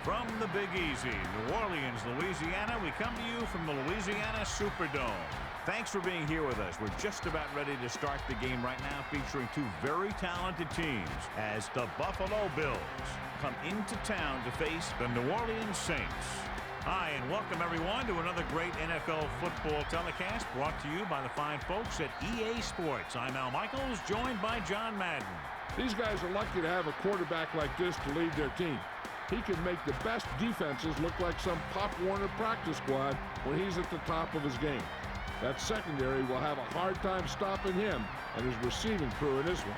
From the Big Easy, New Orleans, Louisiana, we come to you from the Louisiana Superdome. Thanks for being here with us. We're just about ready to start the game right now, featuring two very talented teams as the Buffalo Bills come into town to face the New Orleans Saints. Hi, and welcome everyone to another great NFL football telecast brought to you by the fine folks at EA Sports. I'm Al Michaels, joined by John Madden. These guys are lucky to have a quarterback like this to lead their team. He can make the best defenses look like some Pop Warner practice squad when he's at the top of his game. That secondary will have a hard time stopping him and his receiving crew in this one.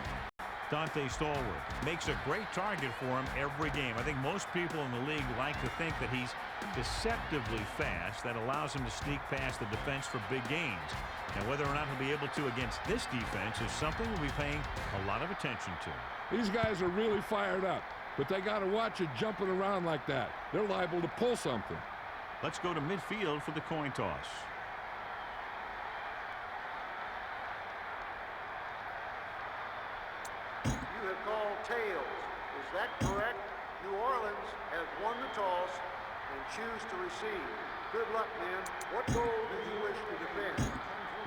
Dante Stallworth makes a great target for him every game. I think most people in the league like to think that he's deceptively fast. That allows him to sneak past the defense for big gains. Now, whether or not he'll be able to against this defense is something we'll be paying a lot of attention to. These guys are really fired up, but they got to watch it jumping around like that. They're liable to pull something. Let's go to midfield for the coin toss. You have called tails. Is that correct? New Orleans has won the toss and choose to receive. Good luck, men. What goal do you wish to defend?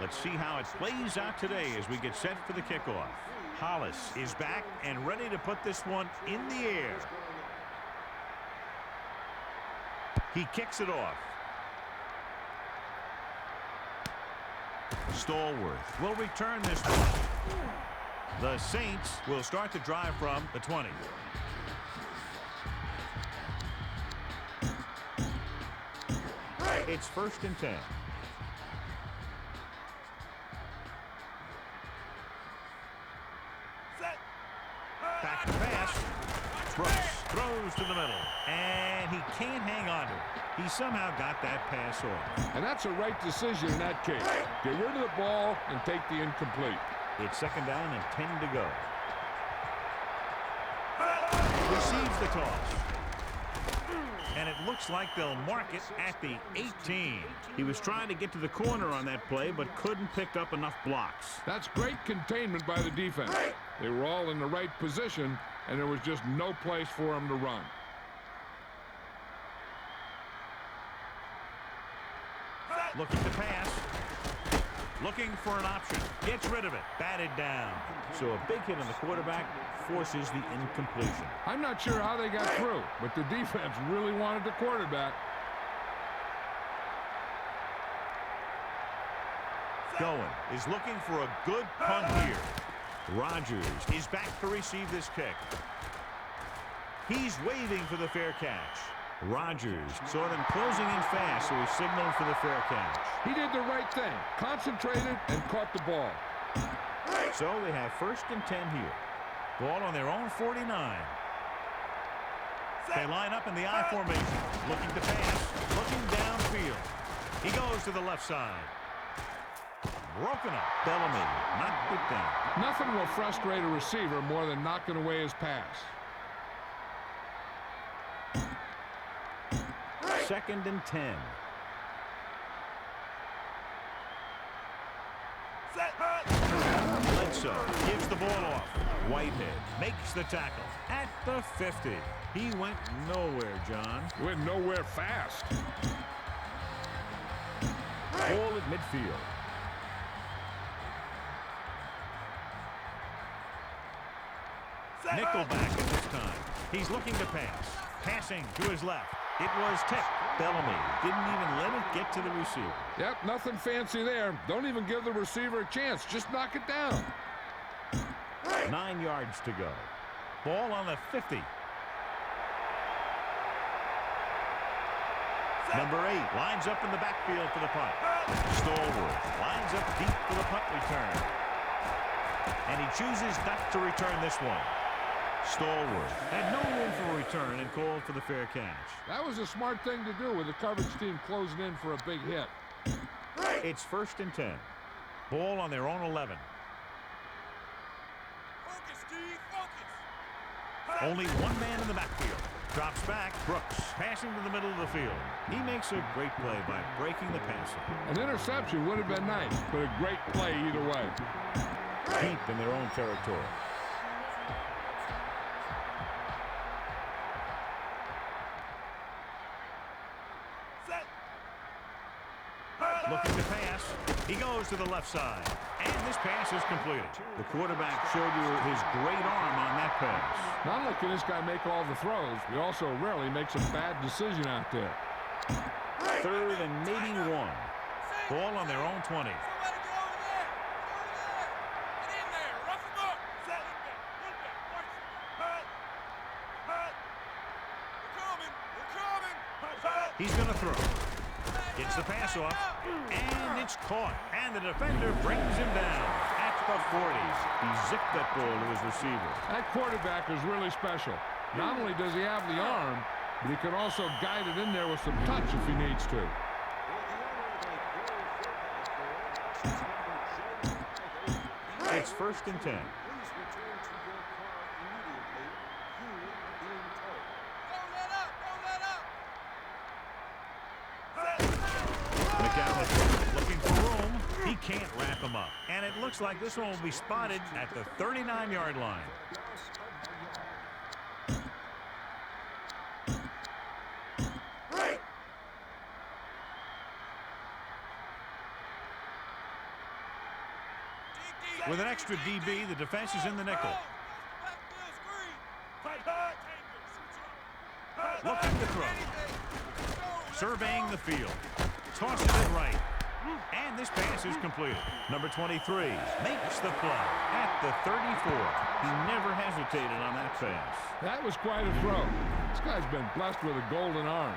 Let's see how it plays out today as we get set for the kickoff. Hollis is back and ready to put this one in the air. He kicks it off. Stallworth will return this one. The Saints will start the drive from the 20. It's 1st and 10. Back to pass. Brooks throws to the middle, and he can't hang on to it. He somehow got that pass off. And that's a right decision in that case. Get rid of the ball and take the incomplete. It's 2nd down and 10 to go. Receives the toss. And it looks like they'll mark it at the 18. He was trying to get to the corner on that play, but couldn't pick up enough blocks. That's great containment by the defense. They were all in the right position, and there was just no place for them to run. Looking to pass. Looking for an option. Gets rid of it. Batted down. So a big hit on the quarterback forces the incompletion. I'm not sure how they got through, but the defense really wanted the quarterback. Goen is looking for a good punt here. Rodgers is back to receive this kick. He's waving for the fair catch. Rodgers saw them closing in fast, so he signaled for the fair catch. He did the right thing, concentrated and caught the ball. So they have 1st and 10 here. Ball on their own 49. They line up in the I formation, looking to pass, looking downfield. He goes to the left side. Broken up. Bellamy knocked it down. Nothing will frustrate a receiver more than knocking away his pass. 2nd and 10. Bledsoe gives the ball off. Whitehead makes the tackle at the 50. He went nowhere, John. Went nowhere fast. Ball at midfield. Nickelback at this time. He's looking to pass. Passing to his left. It was tipped. Bellamy didn't even let it get to the receiver. Yep, nothing fancy there. Don't even give the receiver a chance. Just knock it down. 9 yards to go. Ball on the 50. Number 8 lines up in the backfield for the punt. Stallworth lines up deep for the punt return. And he chooses not to return this one. Stallworth had no room for a return and called for the fair catch. That was a smart thing to do with the coverage team closing in for a big hit. It's 1st and 10. Ball on their own 11. Focus, Steve, focus. Only one man in the backfield. Drops back. Brooks passing to the middle of the field. He makes a great play by breaking the passing. An interception would have been nice, but a great play either way. Deep in their own territory. Looking to pass. He goes to the left side. And this pass is completed. The quarterback showed you his great arm on that pass. Not only can this guy make all the throws, he also rarely makes a bad decision out there. 3rd and maybe 1. Ball on their own 20. Somebody go over there. Get in there. Rough him up. Set. We're coming. He's going to throw. Gets the pass off, and it's caught. And the defender brings him down at the 40. He zipped that ball to his receiver. That quarterback is really special. Not only does he have the arm, but he can also guide it in there with some touch if he needs to. It's 1st and 10. Looking for room. He can't wrap him up. And it looks like this one will be spotted at the 39-yard line. With an extra DB, the defense is in the nickel. Looking to throw. Surveying the field. Tosses it right. And this pass is completed. Number 23 makes the play at the 34. He never hesitated on that pass. That was quite a throw. This guy's been blessed with a golden arm.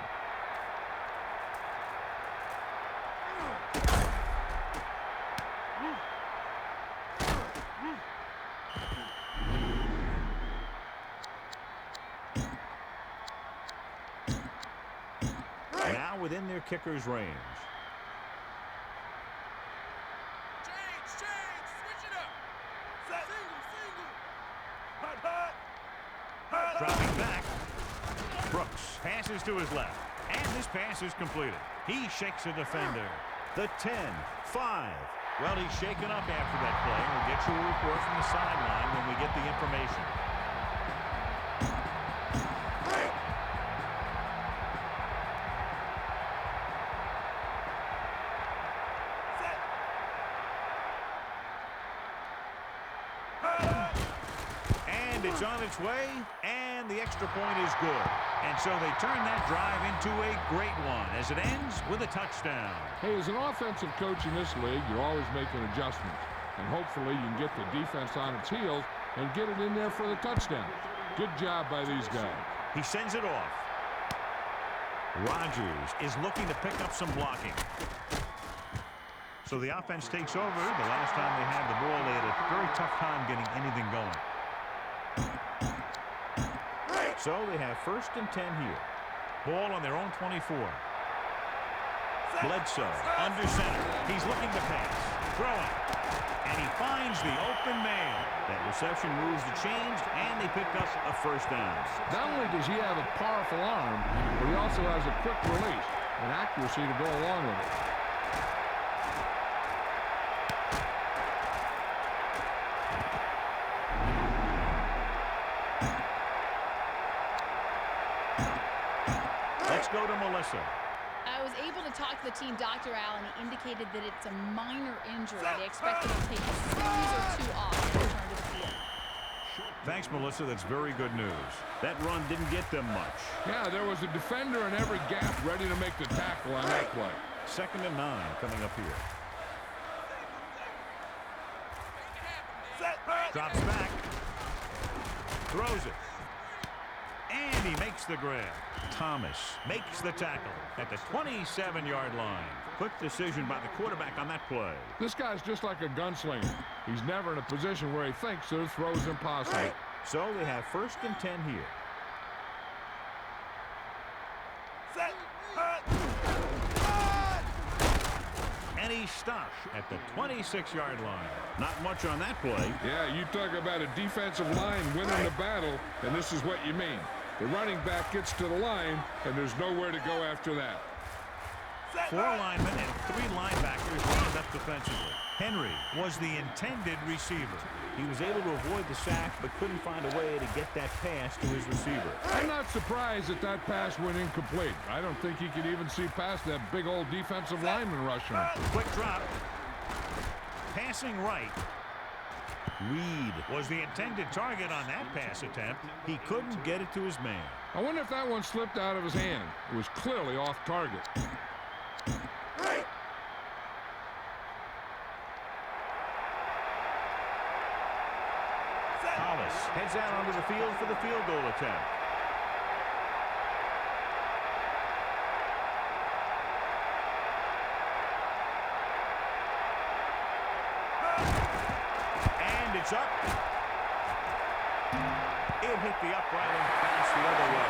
Now within their kicker's range. Switch it up. Single. Dropping back. Brooks passes to his left. And this pass is completed. He shakes a defender. The 10, 5. Well, he's shaken up after that play. We'll get you a report from the sideline when we get the information. It's on its way, and the extra point is good. And so they turn that drive into a great one as it ends with a touchdown. Hey, as an offensive coach in this league, you're always making adjustments. And hopefully you can get the defense on its heels and get it in there for the touchdown. Good job by these guys. He sends it off. Rodgers is looking to pick up some blocking. So the offense takes over. The last time they had the ball, they had a very tough time getting anything going. So they have 1st and 10 here. Ball on their own 24. Bledsoe under center. He's looking to pass. Throwing. And he finds the open man. That reception moves the chains, and they pick up a 1st down. Not only does he have a powerful arm, but he also has a quick release and accuracy to go along with it. Go to Melissa. I was able to talk to the team Dr. Allen. He indicated that it's a minor injury. They expect him to take a series or 2 off to return to the field. Thanks, Melissa. That's very good news. That run didn't get them much. Yeah, there was a defender in every gap ready to make the tackle on that play. 2nd and 9 coming up here. Drops back. Throws it. And he makes the grab. Thomas makes the tackle at the 27-yard line. Quick decision by the quarterback on that play. This guy's just like a gunslinger. He's never in a position where he thinks the throw's impossible. Right. So they have 1st and 10 here. And he stopped at the 26-yard line. Not much on that play. Yeah, you talk about a defensive line winning the battle, and this is what you mean. The running back gets to the line, and there's nowhere to go after that. 4 linemen and 3 linebackers lined up defensively. Henry was the intended receiver. He was able to avoid the sack, but couldn't find a way to get that pass to his receiver. I'm not surprised that that pass went incomplete. I don't think he could even see past that big old defensive lineman rushing him. Quick drop. Passing right. Reed was the intended target on that pass attempt. He couldn't get it to his man. I wonder if that one slipped out of his hand. It was clearly off target. Hollis heads out onto the field for the field goal attempt. And it's up. It hit the upright and bounced the other way.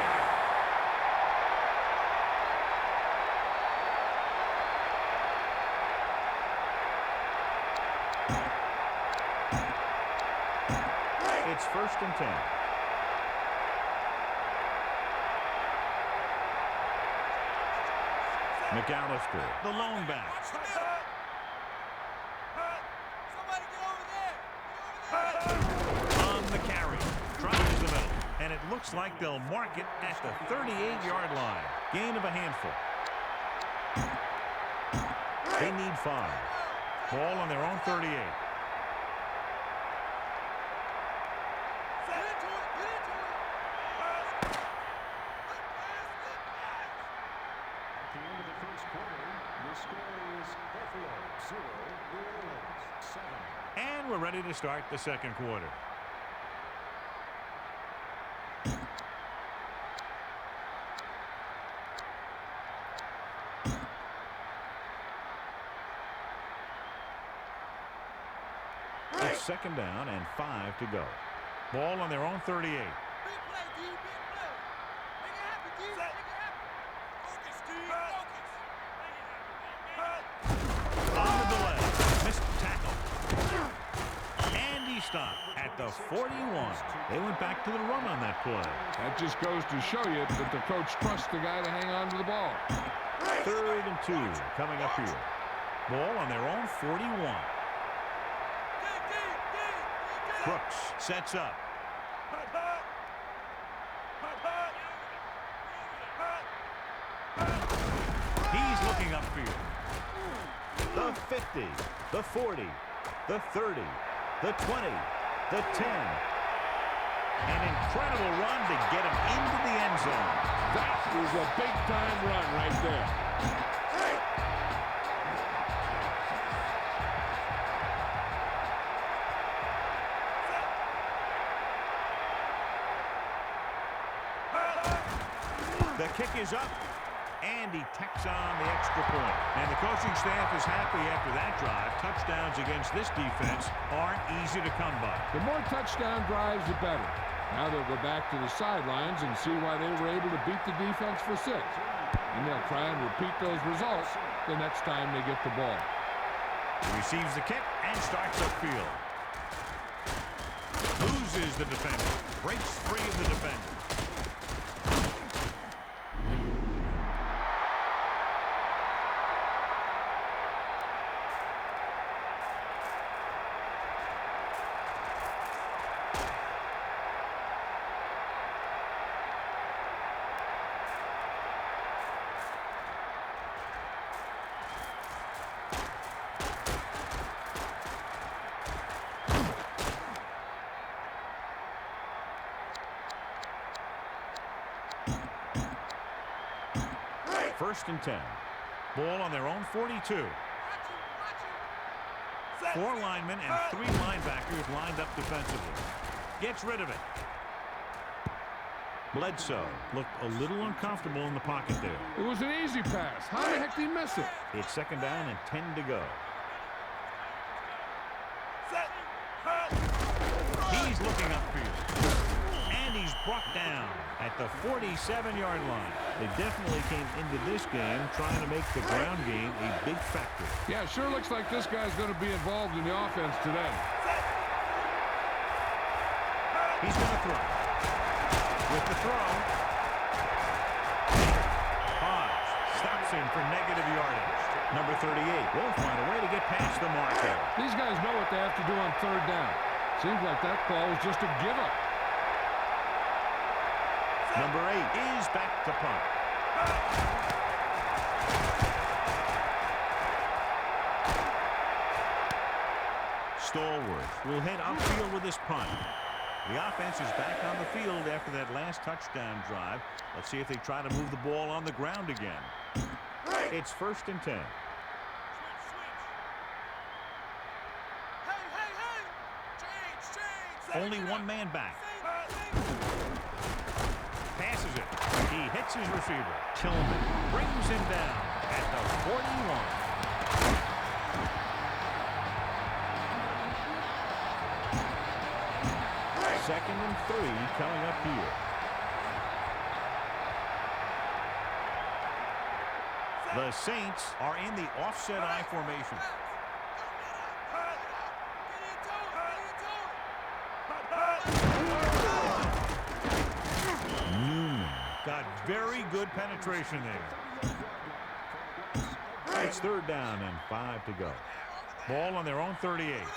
It's 1st and 10. McAllister, the lone back. Somebody get over there. On the carry. Tries the middle. And it looks like they'll mark it at the 38-yard line. Gain of a handful. They need 5. Ball on their own 38. And we're ready to start the second quarter. It's 2nd down and 5 to go. Ball on their own 38. Big play, D. Big play. Make it happen, D. Make it happen. Focus, D. Focus. On the delay. Missed tackle. And he stopped at the 41. They went back to the run on that play. That just goes to show you that the coach trusts the guy to hang on to the ball. 3rd and 2 coming up here. Ball on their own 41. Brooks sets up. He's looking upfield. The 50, the 40, the 30, the 20, the 10. An incredible run to get him into the end zone. That was a big-time run right there. The kick is up, and he tacks on the extra point. And the coaching staff is happy after that drive. Touchdowns against this defense aren't easy to come by. The more touchdown drives, the better. Now they'll go back to the sidelines and see why they were able to beat the defense for 6. And they'll try and repeat those results the next time they get the ball. He receives the kick and starts upfield. Loses the defender. Breaks free of the defender. First and 10. Ball on their own 42. 4 linemen and 3 linebackers lined up defensively. Gets rid of it. Bledsoe looked a little uncomfortable in the pocket there. It was an easy pass. How the heck did he miss it? It's 2nd down and 10 to go. He's looking upfield. And he's brought down at the 47-yard line. They definitely came into this game trying to make the ground game a big factor. Yeah, sure looks like this guy's going to be involved in the offense today. He's going to throw. With the throw. Hodge stops him for negative yardage. Number 38 won't find a way to get past the marker. These guys know what they have to do on third down. Seems like that call was just a give-up. Number 8 is back to punt. Stallworth will head upfield with this punt. The offense is back on the field after that last touchdown drive. Let's see if they try to move the ball on the ground again. It's 1st and 10. Only one man back. Passes it. He hits his receiver. Tillman brings him down at the 41. Second and 3 coming up here. The Saints are in the offset I formation. Got very good penetration there. It's 3rd down and 5 to go. Ball on their own 38.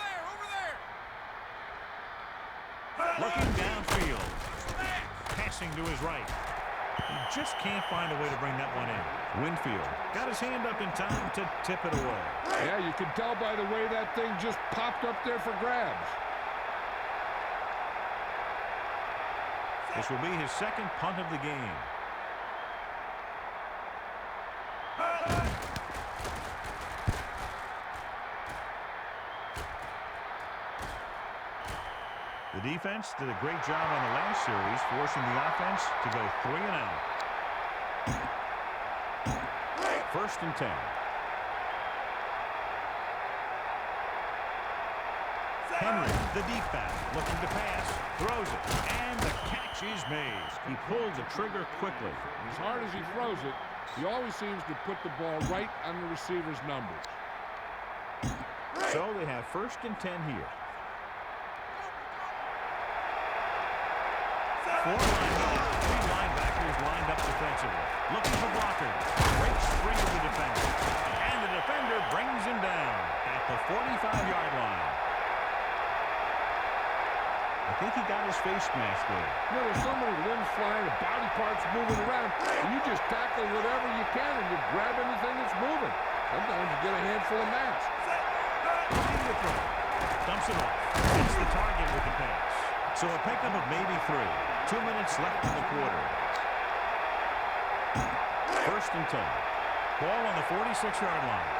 Looking downfield. Passing to his right. He just can't find a way to bring that one in. Winfield got his hand up in time to tip it away. Yeah, you can tell by the way that thing just popped up there for grabs. This will be his second punt of the game. The defense did a great job on the last series, forcing the offense to go 3 and out. 1st and 10. Henry, the deep back, looking to pass, throws it, and the catch is made. He pulled the trigger quickly. As hard as he throws it, he always seems to put the ball right on the receiver's numbers. So they have 1st and 10 here. 4 linebackers lined up defensively, looking for blockers. Great spring of the defender, and the defender brings him down at the 45-yard line. I think he got his face mask there. You know, there's so many limbs flying and body parts moving around, and you just tackle whatever you can and you grab anything that's moving. Sometimes you get a handful of masks. Dumps it off. Hits the target with the pass. So a pickup of maybe 3. 2 minutes left in the quarter. 1st and 10. Ball on the 46-yard line.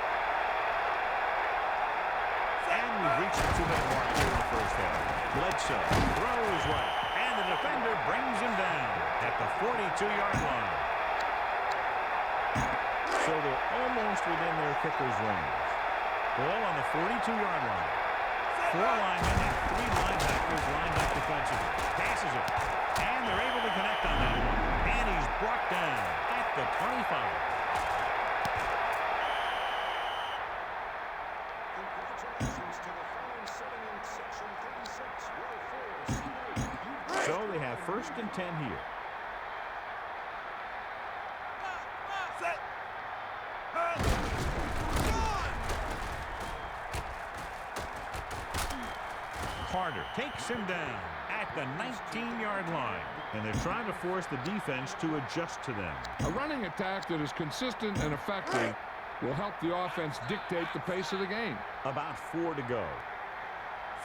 And we've reached the 2-minute mark here in the first half. Bledsoe throws right, and the defender brings him down at the 42-yard line. So they're almost within their kicker's range. Ball on the 42-yard line. 4 linemen and 3 linebackers lined up defensively. Passes it, and they're able to connect on that one. And he's brought down at the 25. So they have 1st and 10 here. Set. Carter takes him down at the 19-yard line. And they're trying to force the defense to adjust to them. A running attack that is consistent and effective will help the offense dictate the pace of the game. About 4 to go.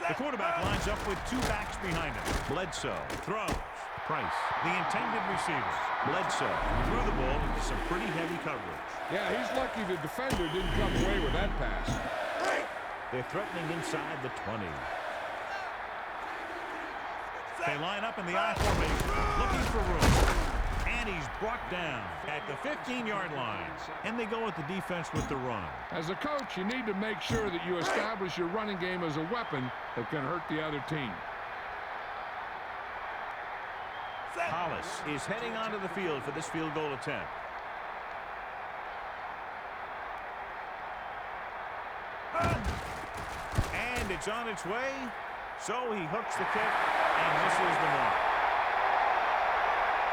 The quarterback lines up with 2 backs behind him. Bledsoe throws. Price, the intended receiver. Bledsoe threw the ball into some pretty heavy coverage. Yeah, he's lucky the defender didn't come away with that pass. They're threatening inside the 20. They line up in the I formation, looking for room. And he's brought down at the 15-yard line. And they go with the defense with the run. As a coach, you need to make sure that you establish your running game as a weapon that can hurt the other team. Hollis is heading onto the field for this field goal attempt. And it's on its way. So he hooks the kick and misses the mark.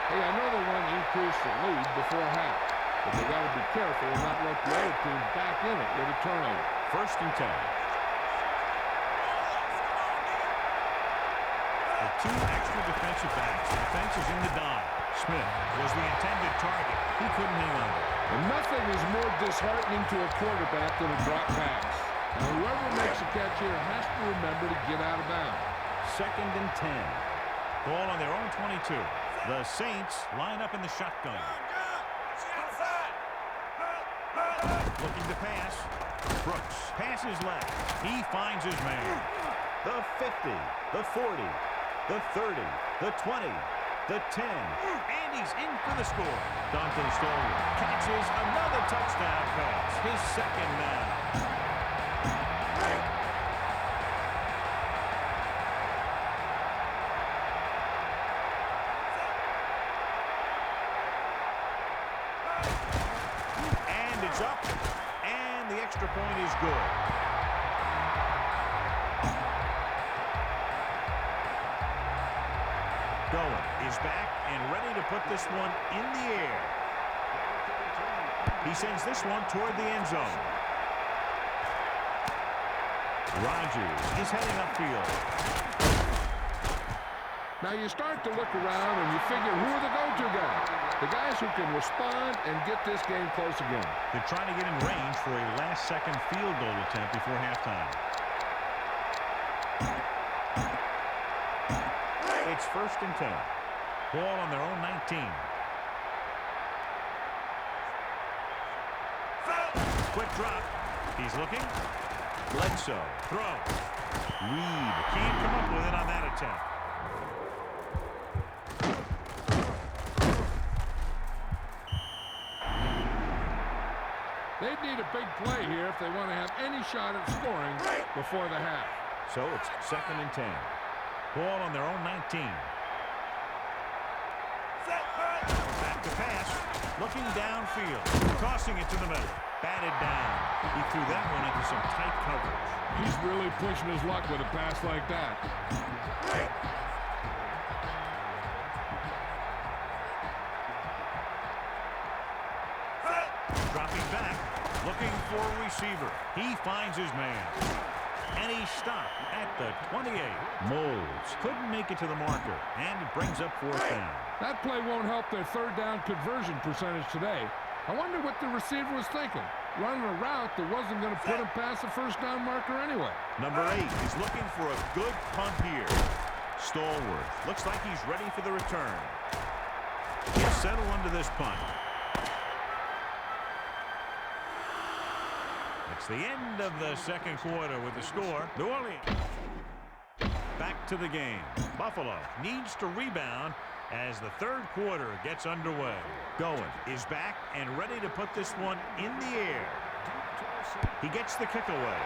Hey, I know they want to increase the lead before half, but they got to be careful and not let the other team back in it with a turnover. 1st and 10. The 2 extra defensive backs. The defense is in the dive. Smith was the intended target. He couldn't hang on. And nothing is more disheartening to a quarterback than a drop pass. Now, whoever makes a catch here has to remember to get out of bounds. 2nd and 10. Ball on their own 22. The Saints line up in the shotgun. Looking to pass. Brooks passes left. He finds his man. The 50, the 40, the 30, the 20, the 10. And he's in for the score. Dante Stallworth catches another touchdown pass. His 2nd now. And it's up. And the extra point is good. Going is back and ready to put this one in the air. He sends this one toward the end zone. Rodgers is heading upfield. Now you start to look around and you figure who are the go-to guys? The guys who can respond and get this game close again. They're trying to get in range for a last-second field goal attempt before halftime. It's 1st and 10. Ball on their own 19. Quick drop. He's looking. Bledsoe throws. Reed can't come up with it on that attempt. They need a big play here if they want to have any shot at scoring before the half. So it's 2nd and 10. Ball on their own 19. Back to pass. Looking downfield. Tossing it to the middle. Batted down. He threw that one into some tight coverage. He's really pushing his luck with a pass like that. Dropping back. Looking for a receiver. He finds his man. And he stopped at the 28. Moles couldn't make it to the marker, and it brings up 4th down. That play won't help their 3rd down conversion percentage today. I wonder what the receiver was thinking. Running a route that wasn't going to put him past the 1st down marker anyway. Number 8 is looking for a good punt here. Stallworth looks like he's ready for the return. He'll settle into this punt. It's the end of the 2nd quarter with the score. New Orleans back to the game. Buffalo needs to rebound as the 3rd quarter gets underway. Going is back and ready to put this one in the air. He gets the kick away.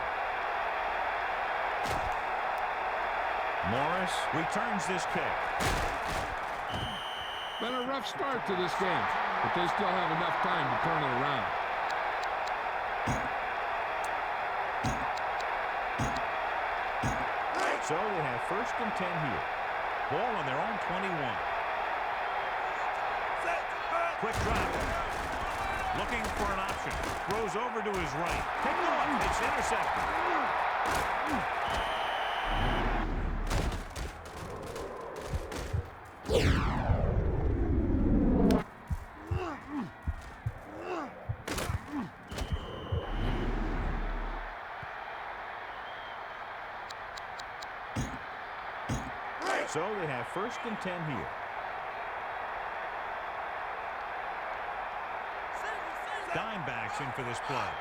Morris returns this kick. Been a rough start to this game, but they still have enough time to turn it around. So they have 1st and 10 here. Ball on their own 21. Quick drop. Looking for an option. Throws over to his right. Picked off. It's intercepted. So they have 1st and 10 here. Dimebacks in for this play.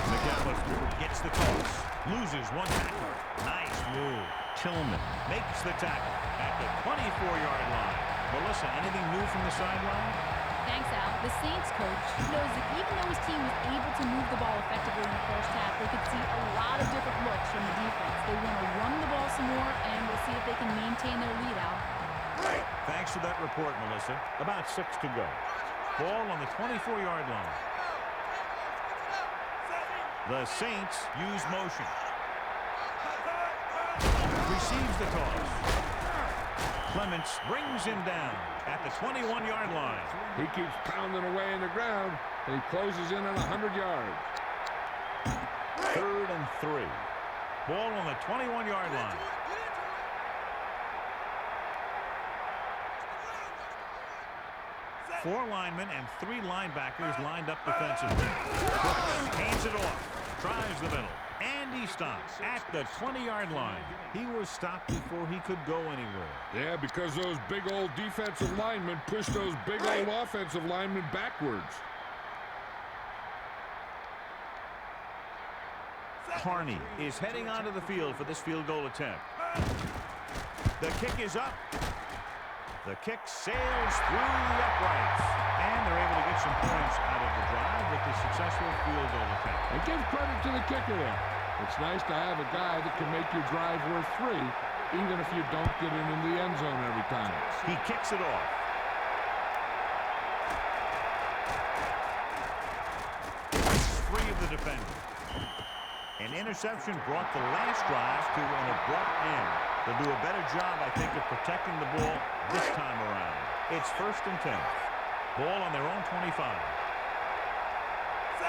McAllister gets the toss. Loses one tackler. Nice move. Tillman makes the tackle at the 24-yard line. Melissa, anything new from the sideline? Thanks, Al. The Saints coach knows that even though his team was able to move the ball effectively in the 1st half, they could see a lot of different looks from the defense. They want to run the ball some more, and we'll see if they can maintain their lead, Al. Thanks for that report, Melissa. About 6 to go. Ball on the 24-yard line. The Saints use motion. receives the toss. Clements brings him down at the 21-yard line. He keeps pounding away in the ground, and he closes in on 100 yards. 3rd and 3. Ball on the 21-yard line. Four linemen and 3 linebackers lined up defensively. Hands it off. Tries the middle. And he stops at the 20-yard line. He was stopped before he could go anywhere. Yeah, because those big old defensive linemen pushed those big old offensive linemen backwards. Carney is heading onto the field for this field goal attempt. The kick is up. The kick sails through the uprights. And they're able to get some points out of the drive with the successful field goal attempt. And give credit to the kicker there. It's nice to have a guy that can make your drive worth 3, even if you don't get it in the end zone every time. He kicks it off. Free of the defender. An interception brought the last drive to an abrupt end. They'll do a better job, I think, of protecting the ball this time around. It's 1st and 10. Ball on their own 25.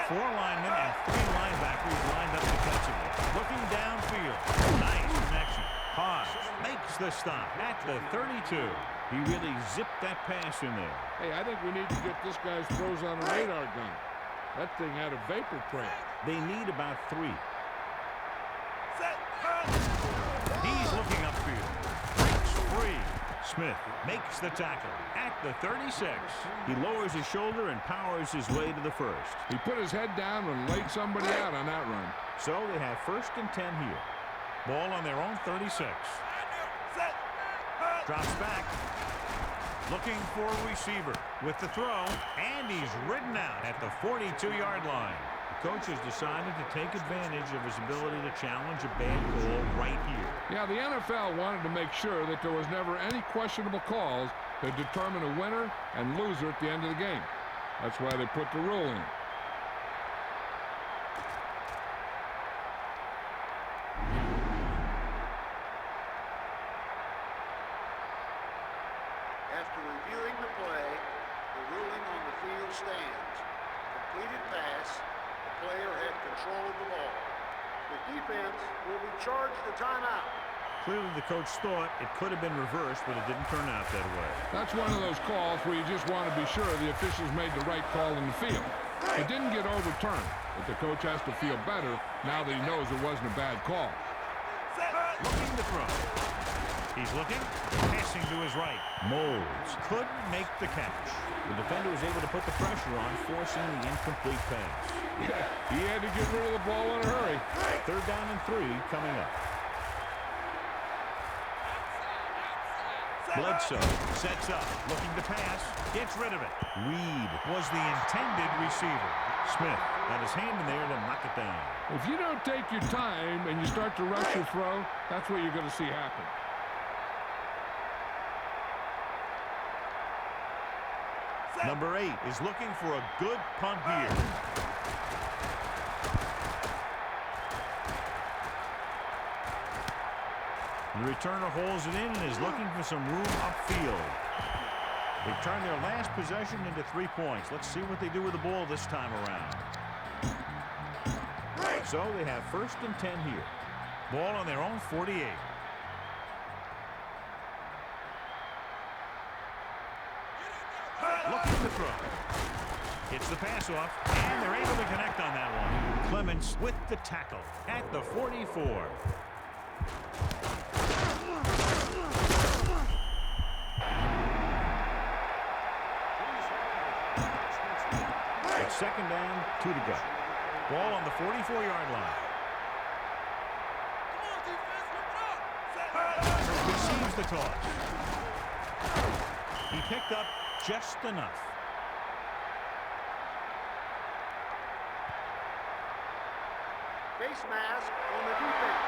4 linemen and 3 linebackers lined up defensively. Looking downfield. Nice connection. Pause. Makes the stop at the 32. He really zipped that pass in there. Hey, I think we need to get this guy's throws on a radar gun. That thing had a vapor trail. They need about 3. He's looking upfield. Breaks free. Smith makes the tackle at the 36. He lowers his shoulder and powers his way to the 1st. He put his head down and laid somebody out on that run. So they have 1st and 10 here. Ball on their own 36. Drops back. Looking for a receiver with the throw. And he's ridden out at the 42-yard line. The coach has decided to take advantage of his ability to challenge a bad call right here. Yeah, the NFL wanted to make sure that there was never any questionable calls to determine a winner and loser at the end of the game. That's why they put the rule in. After reviewing the play, the ruling on the field stands. Completed pass. The player had control of the ball. The defense will be charged a timeout. Clearly the coach thought it could have been reversed, but it didn't turn out that way. That's one of those calls where you just want to be sure the officials made the right call in the field. It didn't get overturned, but the coach has to feel better now that he knows it wasn't a bad call. Looking to throw. He's looking, passing to his right. Moles couldn't make the catch. The defender was able to put the pressure on, forcing the incomplete pass. Yeah, he had to get rid of the ball in a hurry. 3rd down and 3 coming up. Bledsoe sets up, looking to pass, gets rid of it. Reed was the intended receiver. Smith got his hand in there to knock it down. If you don't take your time and you start to rush your throw, that's what you're going to see happen. Number 8 is looking for a good punt here. The returner holds it in and is looking for some room upfield. They turn their last possession into 3 points. Let's see what they do with the ball this time around. So they have 1st and 10 here. Ball on their own 48. Looking to throw. Gets the pass off, and they're able to connect on that one. Clements with the tackle at the 44. It's 2nd down, 2 to go. Ball on the 44-yard line. Receives the toss. He picked up just enough. Face mask on the defense.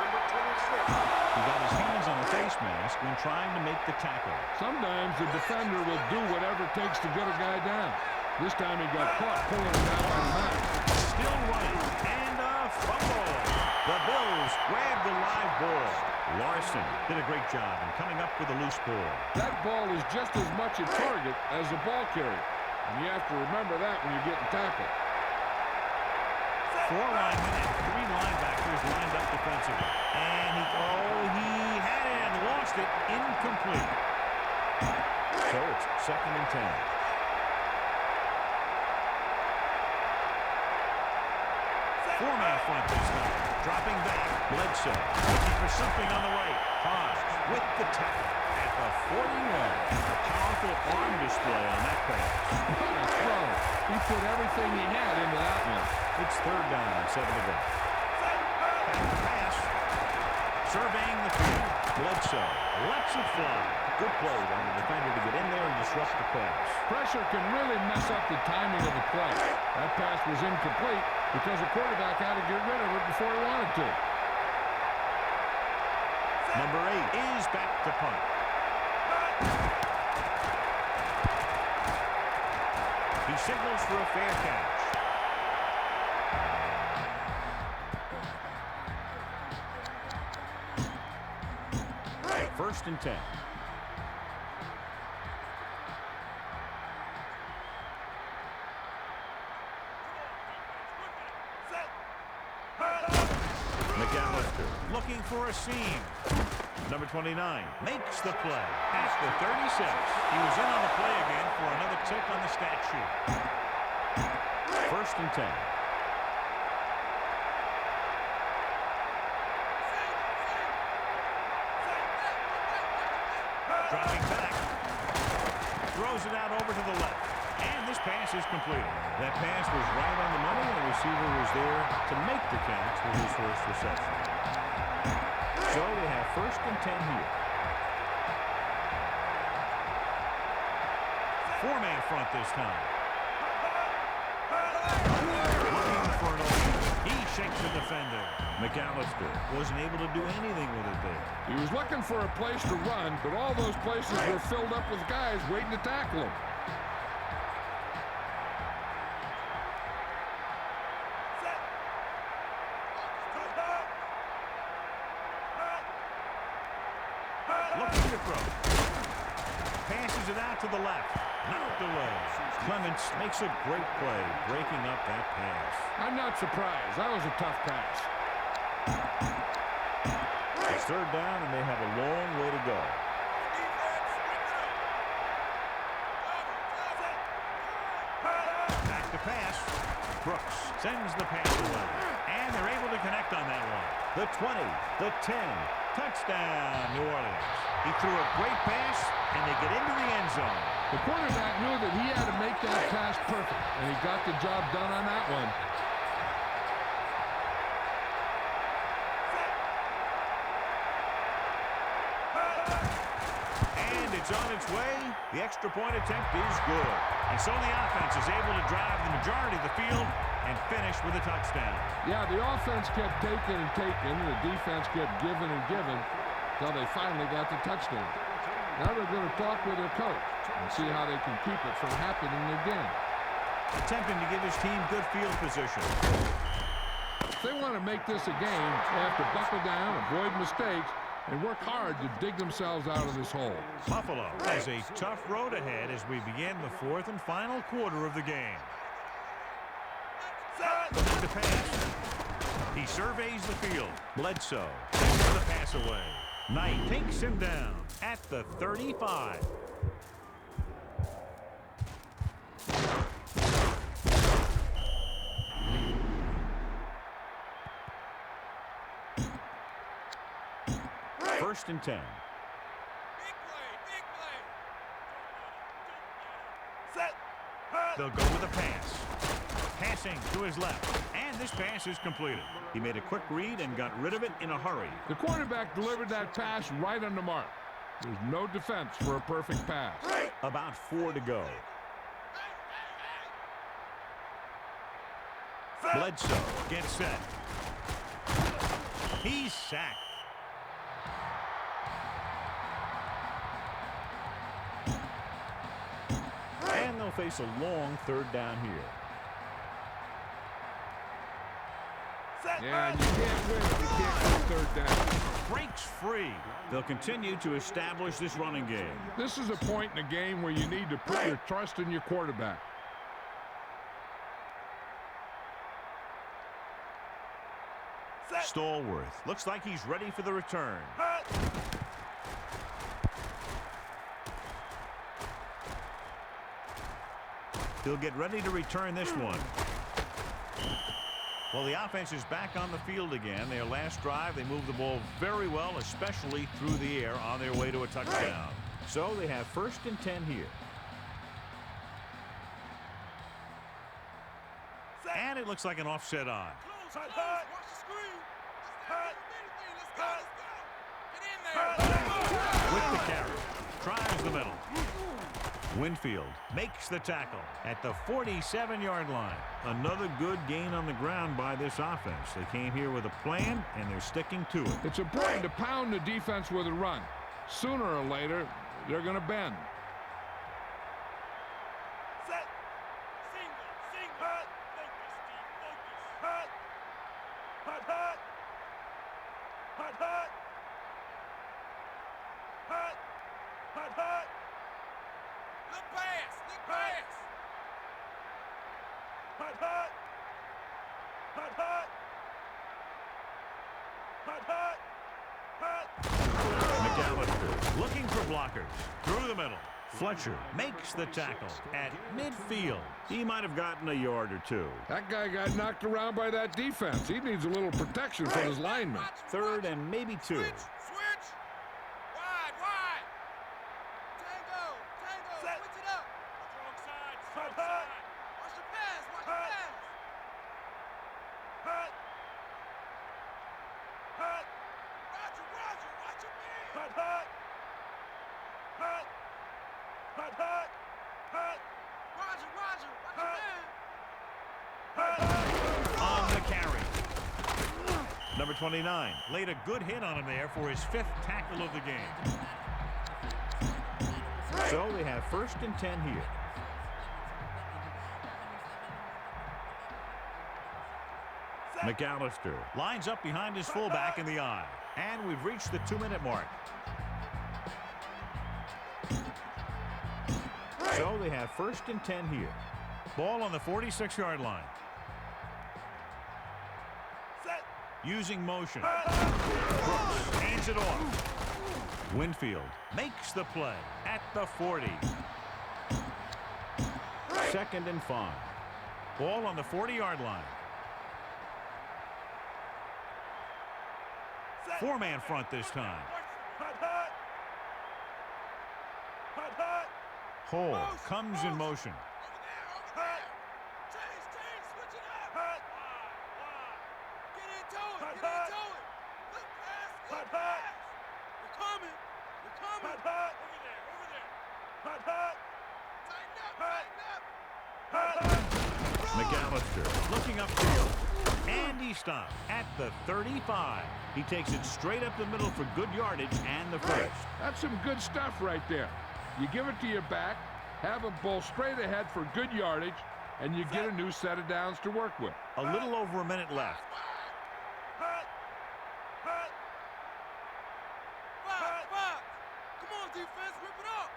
Number 26. He got his hands on the face mask when trying to make the tackle. Sometimes the defender will do whatever it takes to get a guy down. This time he got caught pulling him down by the mask. Still running, and a fumble. The Bills grab the live ball. Larson did a great job in coming up with a loose ball. That ball is just as much a target as a ball carrier. And you have to remember that when you're getting tackled. 4 linemen and 3 linebackers lined up defensively. And he had it and lost it. Incomplete. So it's 2nd and 10. Four-man front this time. Dropping back. Bledsoe looking for something on the right. Haas with the tackle at the 41. A powerful arm display on that pass. What a throw. He put everything he had into that one. It's 3rd down and 7 to go. Back to pass. Surveying the field. Bledsoe lets it fly. Good play on the defender to get in there and disrupt the pass. Pressure can really mess up the timing of the play. That pass was incomplete because the quarterback had to get rid of it before he wanted to. Number 8 is back to punt. He signals for a fair catch. First and 10. Looking for a seam. Number 29 makes the play at the 36. He was in on the play again for another tick on the stat sheet. First and 10. Dropping back. Throws it out over to the left. And this pass is completed. That pass was right on the money, and the receiver was there to make the catch with his first reception. So they have first and 10 here. 4-man front this time. Looking for an opening. He shakes the defender. McAllister wasn't able to do anything with it there. He was looking for a place to run, but all those places were filled up with guys waiting to tackle him. Looking to throw. Passes it out to the left. Knocked away. Clements makes a great play, breaking up that pass. I'm not surprised. That was a tough pass. It's 3rd down, and they have a long way to go. Back to pass. Brooks sends the pass away. And they're able to connect on that one. The 20, the 10. Touchdown, New Orleans. He threw a great pass, and they get into the end zone. The quarterback knew that he had to make that pass perfect, and he got the job done on that one. And it's on its way. The extra point attempt is good. And so the offense is able to drive the majority of the field and finish with a touchdown. Yeah, the offense kept taking and taking, and the defense kept giving and giving until they finally got the touchdown. Now they're going to talk with their coach and see how they can keep it from happening again. Attempting to give his team good field position. If they want to make this a game, they have to buckle down, avoid mistakes, and work hard to dig themselves out of this hole. Buffalo has a tough road ahead as we begin the 4th and final quarter of the game. Looking to pass. He surveys the field. Bledsoe sends the pass away. Knight takes him down at the 35. First and 10. Big play. They'll go with a pass. Passing to his left. And this pass is completed. He made a quick read and got rid of it in a hurry. The quarterback delivered that pass right on the mark. There's no defense for a perfect pass. About 4 to go. Bledsoe gets set. He's sacked. And they'll face a long 3rd down here. Yeah, you can't win if you can't go 3rd down. Breaks free. They'll continue to establish this running game. This is a point in the game where you need to put your trust in your quarterback. Stallworth looks like he's ready for the return. He'll get ready to return this one. Well, the offense is back on the field again. Their last drive, they moved the ball very well, especially through the air on their way to a touchdown. So they have 1st and 10 here. And it looks like an offset on. Watch the screen. Get in there. With the carry. Tries the middle. Winfield makes the tackle at the 47-yard line. Another good gain on the ground by this offense. They came here with a plan, and they're sticking to it. It's important to pound the defense with a run. Sooner or later, they're going to bend. Set. Single. Focus, Steve. Focus. Hut. Look pass. McAllister looking for blockers. Through the middle. Fletcher makes the tackle at midfield. He might have gotten a yard or two. That guy got knocked around by that defense. He needs a little protection from his linemen. 3rd and maybe 2. Switch. Wide. Tango. Switch it up. Strong side. Watch the pass. Roger. Watch your man. Roger. Watch your man. On the carry. Number 29 laid a good hit on him there for his 5th tackle of the game. So they have 1st and 10 here. McAllister lines up behind his fullback in the eye. And we've reached the 2-minute mark. So they have 1st and 10 here. Ball on the 46-yard line. Using motion. Brooks hands it off. Winfield makes the play at the 40. 2nd and 5. Ball on the 40-yard line. 4-man front this time. Hole comes in motion. Switch it up. Get into it. Good pass. We're coming. Over there. Tighten up. McAllister looking upfield. And he stopped at the 35. He takes it straight up the middle for good yardage and the first. That's some good stuff right there. You give it to your back, have him pull straight ahead for good yardage, and you get a new set of downs to work with. A little over a minute left. Five. Come on, defense, rip it up.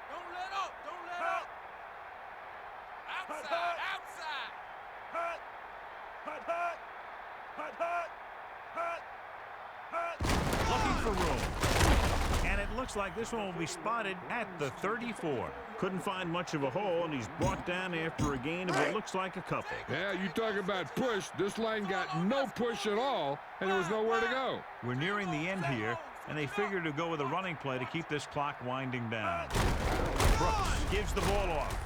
Don't let up. Outside. Looking for room. And it looks like this one will be spotted at the 34. Couldn't find much of a hole, and he's brought down after a gain of what looks like a couple. Yeah, you talk about push. This line got no push at all, and there was nowhere to go. We're nearing the end here, and they figure to go with a running play to keep this clock winding down. Brooks gives the ball off.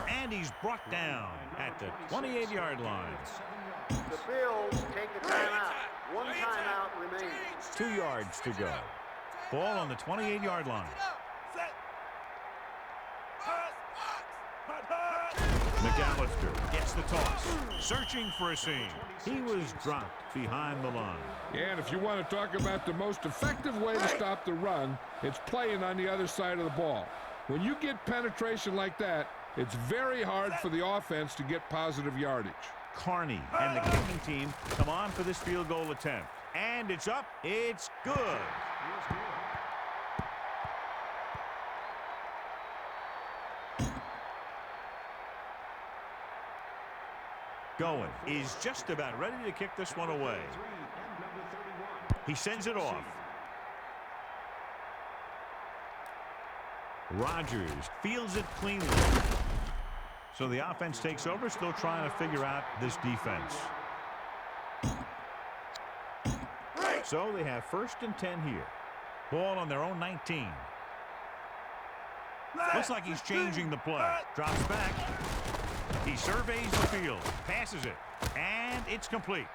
And he's brought down at the 28-yard line. The Bills take a timeout. 1 timeout remains. 2 yards to go. Ball on the 28-yard line. McAllister gets the toss. Searching for a seam. He was dropped behind the line. Yeah, and if you want to talk about the most effective way to stop the run, it's playing on the other side of the ball. When you get penetration like that, it's very hard for the offense to get positive yardage. Carney and the kicking team come on for this field goal attempt. And it's up. It's good. Going is just about ready to kick this one away. He sends it off. Rodgers fields it cleanly. So the offense takes over, still trying to figure out this defense. So they have 1st and 10 here. Ball on their own 19. Looks like he's changing the play. Drops back. He surveys the field, passes it, and it's complete.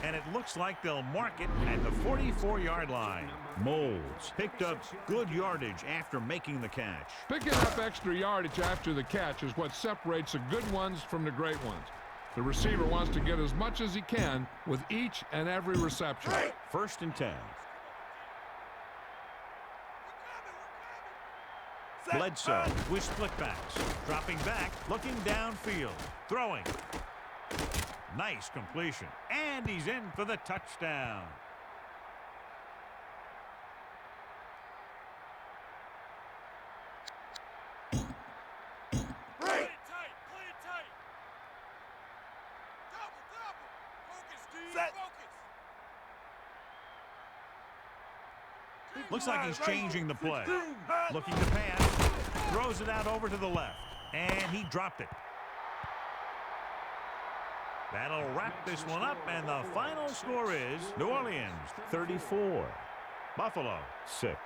And it looks like they'll mark it at the 44-yard line. Moles picked up good yardage after making the catch. Picking up extra yardage after the catch is what separates the good ones from the great ones. The receiver wants to get as much as he can with each and every reception. 1st and 10. Bledsoe with split backs. Dropping back, looking downfield. Throwing. Nice completion. And he's in for the touchdown. Play it tight. Play it tight. Double. Focus, D. Focus. Looks like he's changing the play. Looking to pass. Throws it out over to the left. And he dropped it. That'll wrap this one up, and the final score is New Orleans 34, Buffalo 6.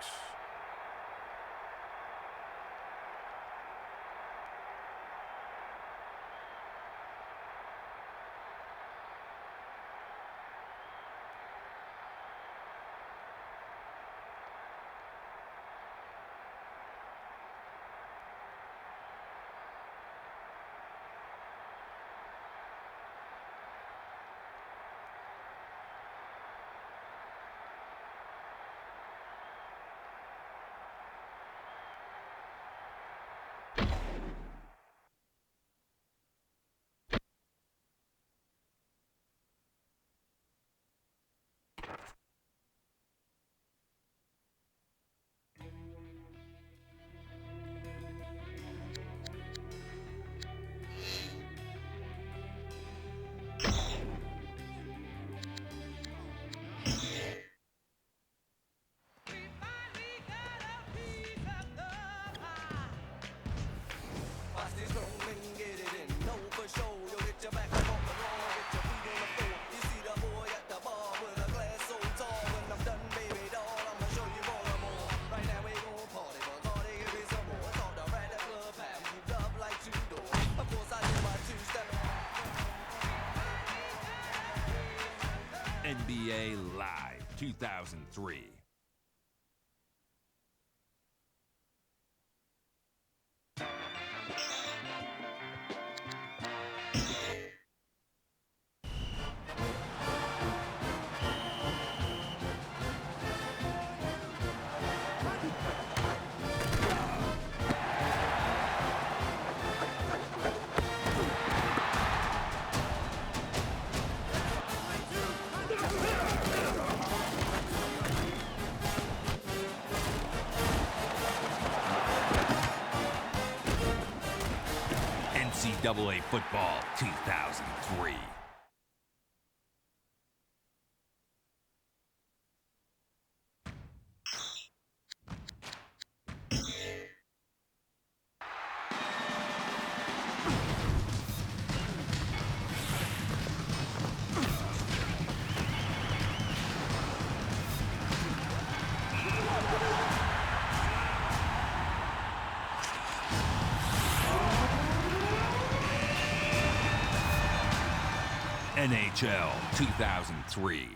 NBA Live 2003. NCAA Football 2003. NHL 2003.